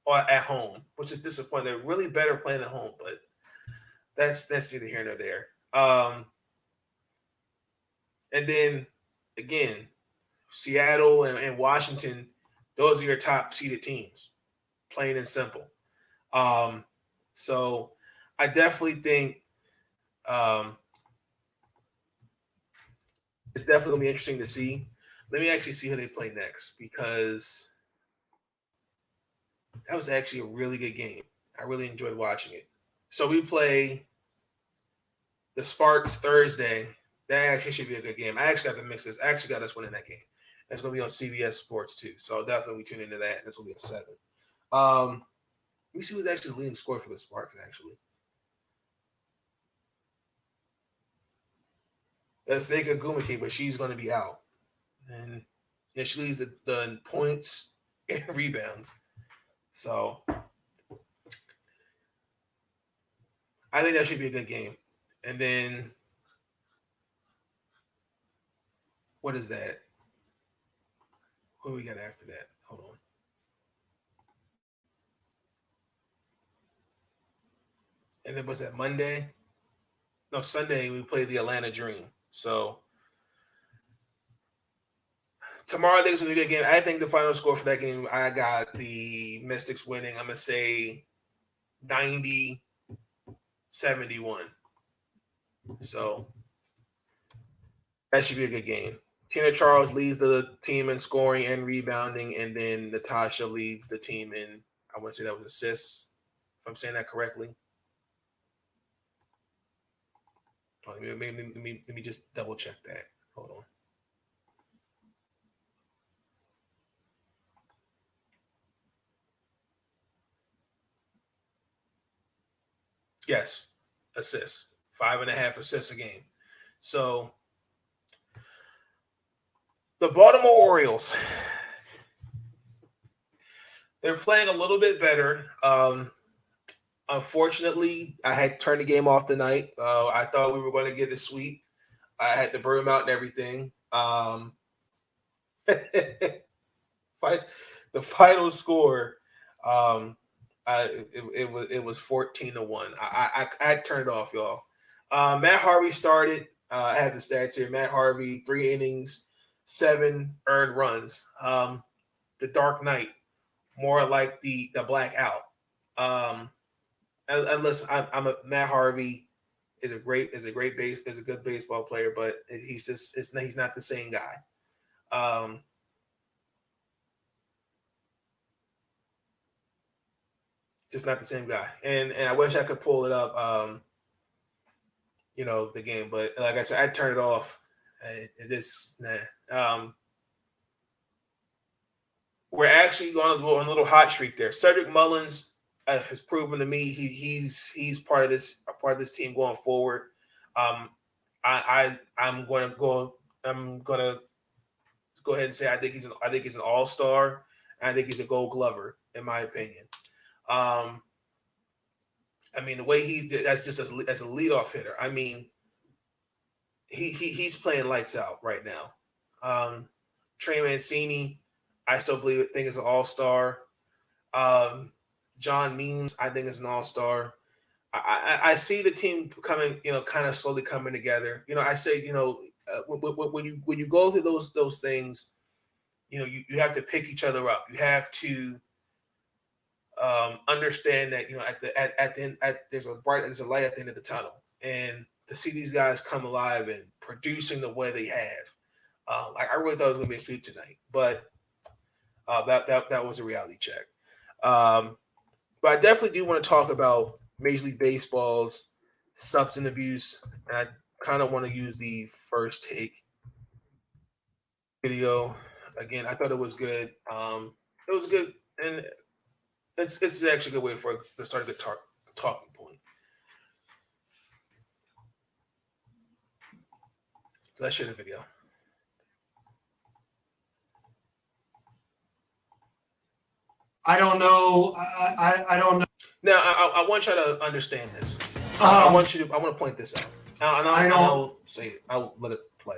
at home, which is disappointing. They're really better playing at home, but that's neither here nor there. And then again, Seattle and Washington, those are your top seeded teams, plain and simple. So I definitely think it's definitely gonna be interesting to see. Let me actually see who they play next, because that was actually a really good game. I really enjoyed watching it. So we play the Sparks Thursday. That actually should be a good game. I actually got to mix this. I actually got us winning that game. It's going to be on CBS Sports too. So I'll definitely tune into that. That's going to be at 7. Let me see who's actually leading score for the Sparks, actually. That's Nneka Gumake, but she's going to be out. And yeah, she leads the points and rebounds. So I think that should be a good game. And then what is that? What do we got after that? Hold on. And then what's that, Monday? No, Sunday we play the Atlanta Dream. So tomorrow I think it's going to be a good game. I think the final score for that game, I got the Mystics winning. I'm going to say 90-71. So that should be a good game. Tina Charles leads the team in scoring and rebounding, and then Natasha leads the team in, I want to say that was assists, if I'm saying that correctly. Let me just double check that. Hold on. Yes, assists. 5.5 assists a game. So the Baltimore Orioles, they're playing a little bit better. Unfortunately, I had turned the game off tonight. I thought we were going to get a sweep. I had to burn them out and everything. The final score, it was 14-1. I had turned it off, y'all. Matt Harvey started. I have the stats here. Matt Harvey, 3 innings, 7 earned runs. The Dark Knight, more like the blackout. And listen, Matt Harvey is a good baseball player, but he's not the same guy. Just not the same guy. And I wish I could pull it up, the game, but like I said, I turned it off. We're actually going to go on a little hot streak there. Cedric Mullins has proven to me he's part of this team going forward. I'm going to go ahead and say I think he's an all-star. And I think he's a Gold Glover in my opinion. I mean, the way he did, that's just as a leadoff hitter. I mean, he's playing lights out right now. Trey Mancini, I still think is an all-star. John Means, I think is an all-star. I see the team coming, kind of slowly coming together. I say, when you go through those things, you have to pick each other up. You have to understand that at the end, there's a light at the end of the tunnel, and to see these guys come alive and producing the way they have, I really thought it was going to be a sweep tonight, but that was a reality check. But I definitely do want to talk about Major League Baseball's substance abuse, and I kind of want to use the First Take video again. I thought it was good. It was good, and it's actually a good way for to start a good talking point. Let's share the video. I don't know. I don't know. Now, I want you to understand this. I want to point this out. I'll say it. I'll let it play.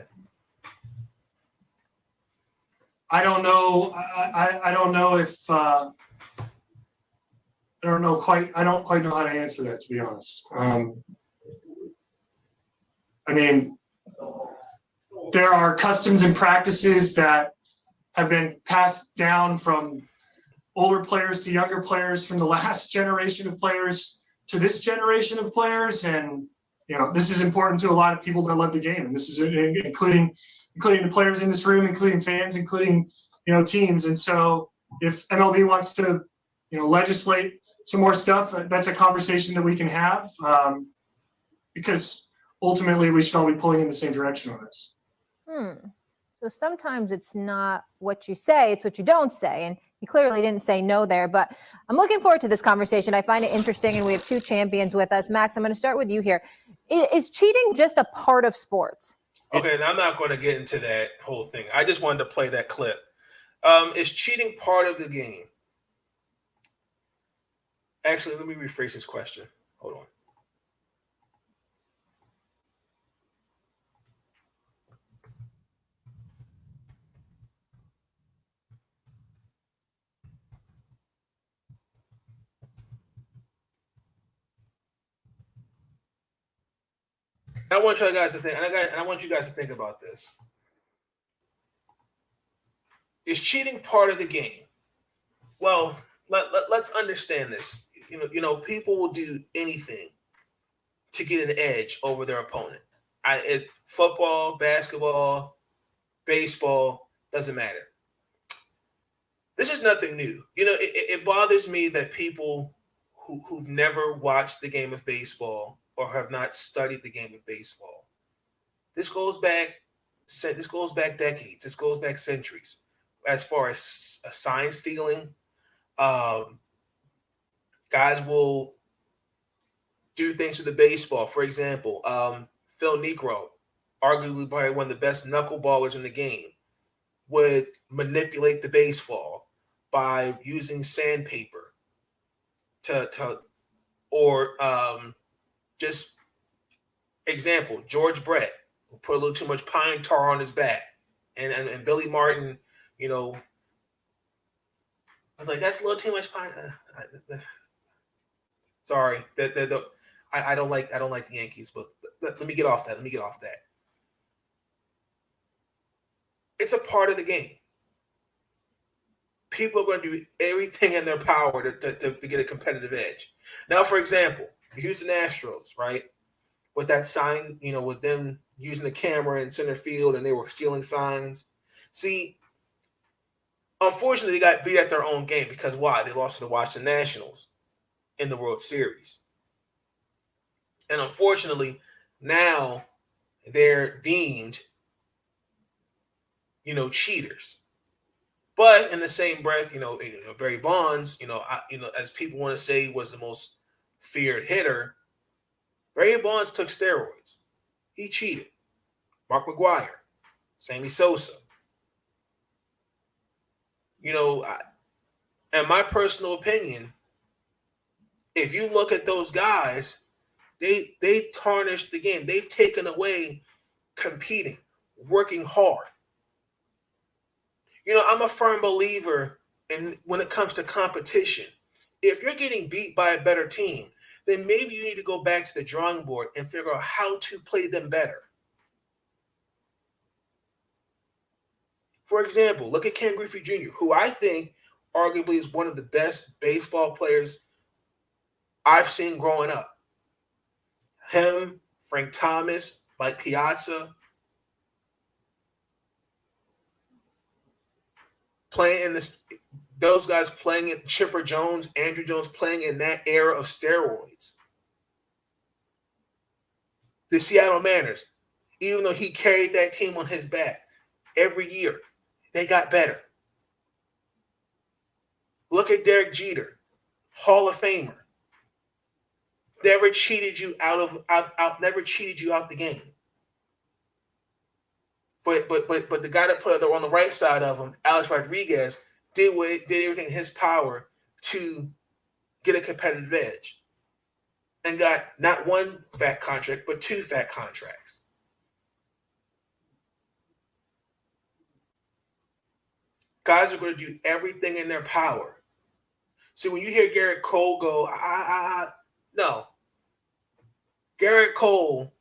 I don't know. I don't know if I don't quite know how to answer that, to be honest. I mean, there are customs and practices that have been passed down from older players to younger players, from the last generation of players to this generation of players. And, this is important to a lot of people that love the game. And this is including the players in this room, including fans, including, teams. And so if MLB wants to, legislate some more stuff, that's a conversation that we can have. Because ultimately we should all be pulling in the same direction on this. So sometimes it's not what you say, it's what you don't say. And he clearly didn't say no there, but I'm looking forward to this conversation. I find it interesting, and we have two champions with us. Max, I'm going to start with you here. Is cheating just a part of sports? Okay, now I'm not going to get into that whole thing. I just wanted to play that clip. Is cheating part of the game? Actually, let me rephrase this question. Hold on. I want you guys to think, and I want you guys to think about this. Is cheating part of the game? Well, let's understand this. People will do anything to get an edge over their opponent. Football, basketball, baseball, doesn't matter. This is nothing new. It bothers me that people who've never watched the game of baseball or have not studied the game of baseball. This goes back decades. This goes back centuries. As far as sign stealing, guys will do things to the baseball. For example, Phil Niekro, arguably probably one of the best knuckleballers in the game, would manipulate the baseball by using sandpaper just example, George Brett will put a little too much pine tar on his bat. And Billy Martin, I was like, that's a little too much pine. Sorry, I don't like the Yankees, but let me get off that. It's a part of the game. People are going to do everything in their power to get a competitive edge. Now, for example, the Houston Astros, right? With that sign, with them using the camera in center field and they were stealing signs. See, unfortunately, they got beat at their own game because why? They lost to the Washington Nationals in the World Series. And unfortunately, now they're deemed, cheaters. But in the same breath, Barry Bonds, as people want to say, was the most feared hitter. Barry Bonds took steroids. He cheated. Mark McGwire, Sammy Sosa. In my personal opinion, if you look at those guys, they tarnished the game. They've taken away competing, working hard. I'm a firm believer when it comes to competition. If you're getting beat by a better team, then maybe you need to go back to the drawing board and figure out how to play them better. For example, look at Ken Griffey Jr., who I think arguably is one of the best baseball players I've seen growing up. Him, Frank Thomas, Mike Piazza, playing in this, those guys playing in Chipper Jones, Andrew Jones playing in that era of steroids. The Seattle Mariners, even though he carried that team on his back every year, they got better. Look at Derek Jeter, Hall of Famer. Never cheated you never cheated you out the game. But the guy that put on the right side of him, Alex Rodriguez, did everything in his power to get a competitive edge. And got not one fat contract, but 2 fat contracts. Guys are going to do everything in their power. So when you hear Garrett Cole go, no. Garrett Cole,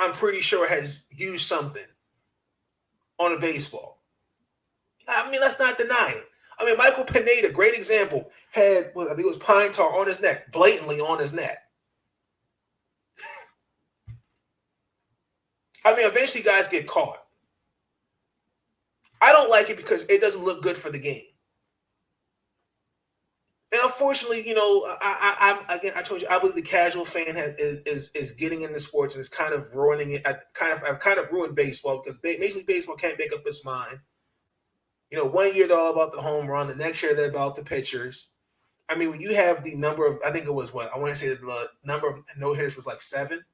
I'm pretty sure, has used something on a baseball. I mean, let's not deny it. I mean, Michael Pineda, great example, had, I think it was pine tar on his neck, blatantly on his neck. I mean, eventually guys get caught. I don't like it because it doesn't look good for the game. And unfortunately, you know, I told you, I believe the casual fan is getting into sports and is kind of ruining it. I've kind of ruined baseball because Major League Baseball can't make up its mind. You know, one year they're all about the home run, the next year they're about the pitchers. I mean, when you have the number of, I think it was what I want to say the number of no hitters was like 7.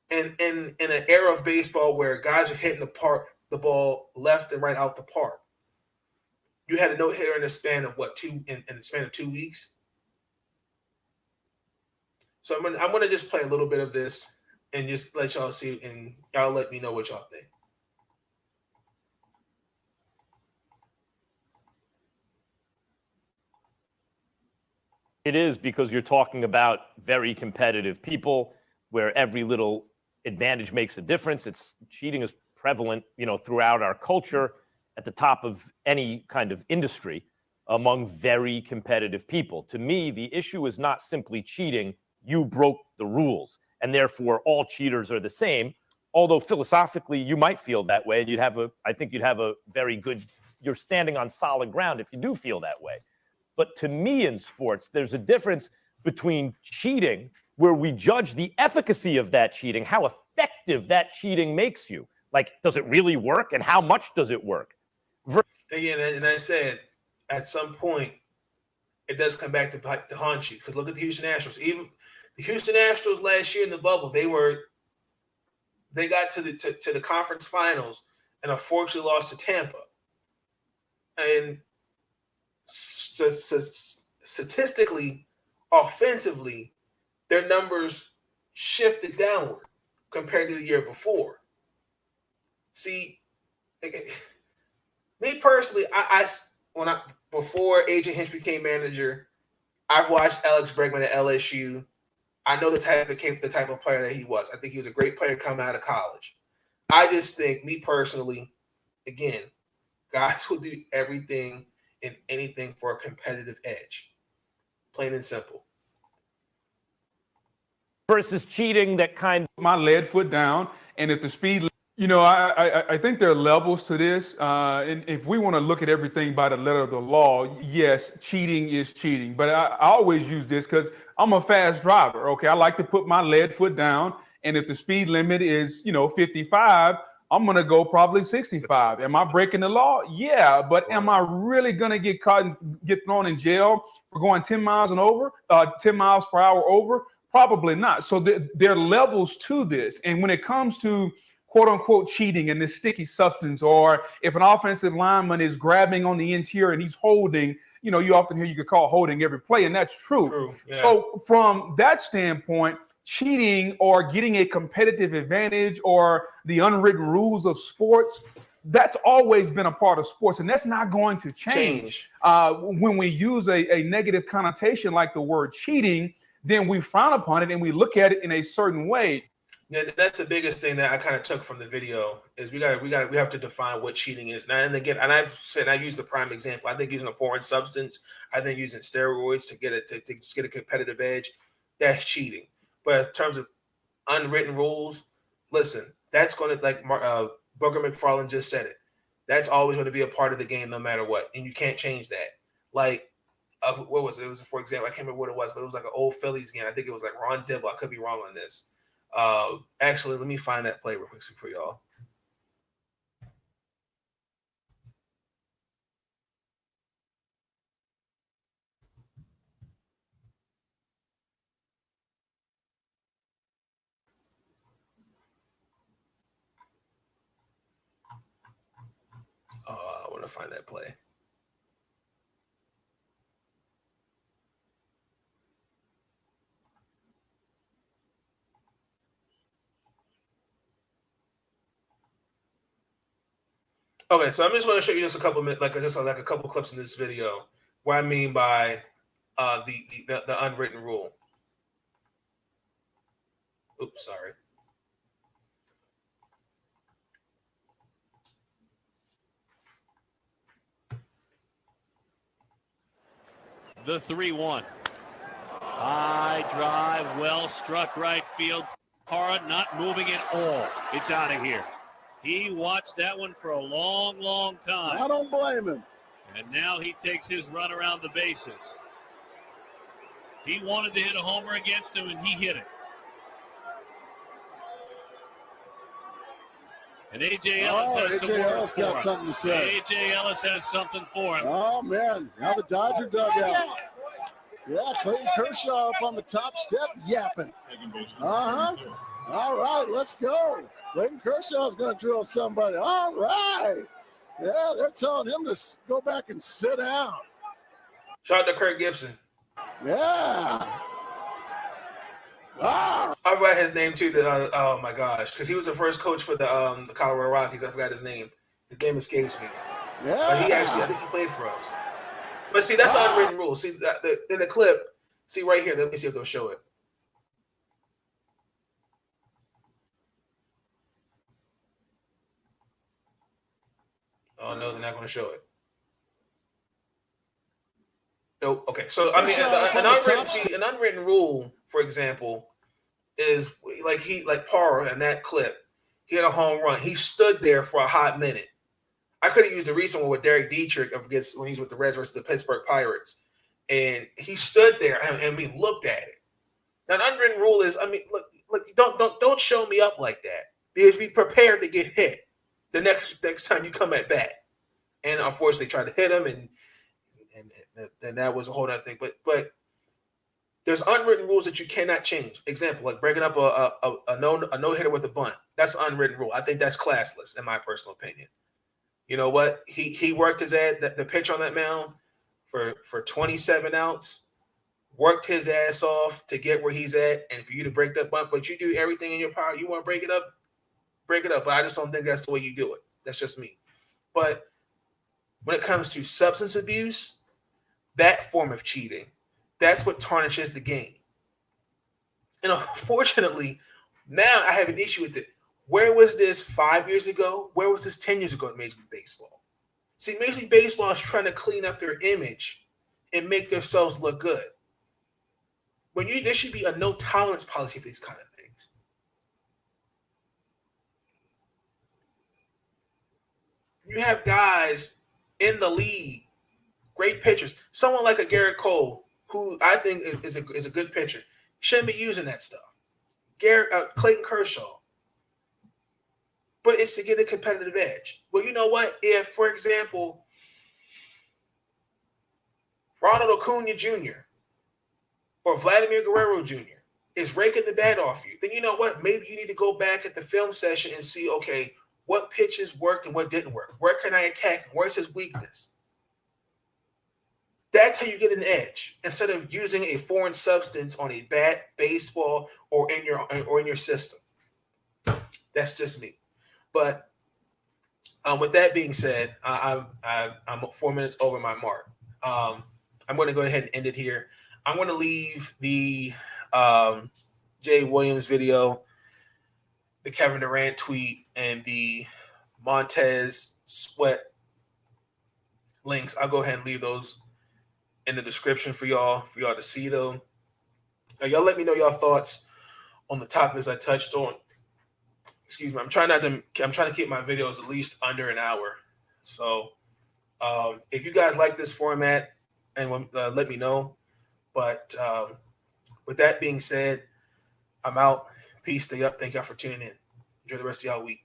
And in an era of baseball where guys are hitting the ball left and right out the park. You had a no-hitter in the span of what, in the span of 2 weeks? So I'm gonna just play a little bit of this and just let y'all see, and y'all let me know what y'all think. It is because you're talking about very competitive people where every little advantage makes a difference. Cheating is prevalent, you know, throughout our culture at the top of any kind of industry among very competitive people. To me, the issue is not simply cheating. You broke the rules, and therefore all cheaters are the same. Although philosophically, you might feel that way, and I think you'd have a very good, you're standing on solid ground if you do feel that way. But to me in sports, there's a difference between cheating, where we judge the efficacy of that cheating, how effective that cheating makes you. Like, does it really work, and how much does it work? Again, and I said, at some point, it does come back to haunt you. Because look at the Houston Astros. Even the Houston Astros last year in the bubble, they got to the conference finals and unfortunately lost to Tampa. And statistically, offensively, their numbers shifted downward compared to the year before. See, me personally, before AJ Hinch became manager, I've watched Alex Bregman at LSU. I know the type of player that he was. I think he was a great player coming out of college. I just think, me personally, again, guys will do everything and anything for a competitive edge. Plain and simple. Versus cheating that kind of my lead foot down, and if the speed, you know, I think there are levels to this. And if we want to look at everything by the letter of the law, yes, cheating is cheating. But I always use this because I'm a fast driver. Okay, I like to put my lead foot down, and if the speed limit is, you know, 55, I'm gonna go probably 65. Am I breaking the law? Yeah, but am I really gonna get caught and get thrown in jail for going 10 miles and over, 10 miles per hour over? Probably not. So there are levels to this. And when it comes to quote unquote cheating and this sticky substance, or if an offensive lineman is grabbing on the interior and he's holding, you know, you often hear you could call holding every play, and that's true. Yeah. So from that standpoint, cheating or getting a competitive advantage or the unwritten rules of sports, that's always been a part of sports, and that's not going to change. When we use a negative connotation like the word cheating, then we frown upon it and we look at it in a certain way. Yeah, that's the biggest thing that I kind of took from the video is we have to define what cheating is. And again, and I've said, I use the prime example. I think using a foreign substance, I think using steroids to get a competitive edge, that's cheating. But in terms of unwritten rules, listen, that's going to, like Booger McFarland just said it, that's always going to be a part of the game no matter what, and you can't change that. Like, what was it? It was, for example, I can't remember what it was, but it was like an old Phillies game. I think it was like Ron Dibble. I could be wrong on this. Actually, let me find that play real quick for y'all. I want to find that play. Okay, so I'm just going to show you just a couple minutes, like a couple clips in this video, what I mean by the unwritten rule. Oops, sorry. The 3-1. High drive, well struck right field. Parra not moving at all. It's out of here. He watched that one for a long, long time. I don't blame him. And now he takes his run around the bases. He wanted to hit a homer against him, and he hit it. And A.J. Ellis has some A.J. words Ellis for got him. something to say. A.J. Ellis has something for him. Oh, man. Now the Dodger dugout. Yeah, Clayton Kershaw up on the top step, yapping. Uh-huh. All right, let's go. Clayton Kershaw's going to drill somebody. All right. Yeah, they're telling him to go back and sit down. Shout out to Kirk Gibson. Yeah. Ah. I forgot his name too. Oh my gosh, because he was the first coach for the Colorado Rockies. I forgot his name. His name escapes me. Yeah. But he actually, I think he played for us. But see, that's an unwritten rule. See that in the clip. See right here. Let me see if they'll show it. Oh no, they're not going to show it. Nope. Okay, so I mean, an unwritten rule, for example, is like Parra in that clip. He had a home run. He stood there for a hot minute. I could have used the recent one with Derek Dietrich against when he's with the Reds versus the Pittsburgh Pirates, and he stood there and we looked at it. Now, an unwritten rule is, I mean, look, don't show me up like that, because be prepared to get hit the next time you come at bat. And unfortunately, they tried to hit him, and that was a whole other thing. But there's unwritten rules that you cannot change. Example, like breaking up a no hitter with a bunt. That's an unwritten rule. I think that's classless, in my personal opinion. You know what? He worked his ass, the pitcher on that mound for 27 outs, worked his ass off to get where he's at, and for you to break that bunt, but you do everything in your power. You want to break it up. But I just don't think that's the way you do it. That's just me. But when it comes to substance abuse, that form of cheating, that's what tarnishes the game. And unfortunately, now I have an issue with it. Where was this 5 years ago? Where was this 10 years ago in Major League Baseball? See, Major League Baseball is trying to clean up their image and make themselves look good. There should be a no tolerance policy for these kind of things. You have guys in the league, great pitchers. Someone like a Garrett Cole, who I think is a good pitcher, shouldn't be using that stuff. Clayton Kershaw. But it's to get a competitive edge. Well, you know what? If, for example, Ronald Acuna Jr. or Vladimir Guerrero Jr. is raking the bat off you, then you know what? Maybe you need to go back at the film session and see, okay, what pitches worked and what didn't work. Where can I attack him? Where's his weakness? That's how you get an edge, instead of using a foreign substance on a bat, baseball, or in your system. That's just me. But with that being said, I'm 4 minutes over my mark. I'm going to go ahead and end it here. I'm going to leave the Jay Williams video, the Kevin Durant tweet, and the Montez Sweat links. I'll go ahead and leave those in the description for y'all to see them. Y'all let me know your thoughts on the topics I touched on. Excuse me. I'm trying to keep my videos at least under an hour. So if you guys like this format, and let me know. But with that being said, I'm out. Peace. Stay up. Thank y'all for tuning in. Enjoy the rest of y'all week.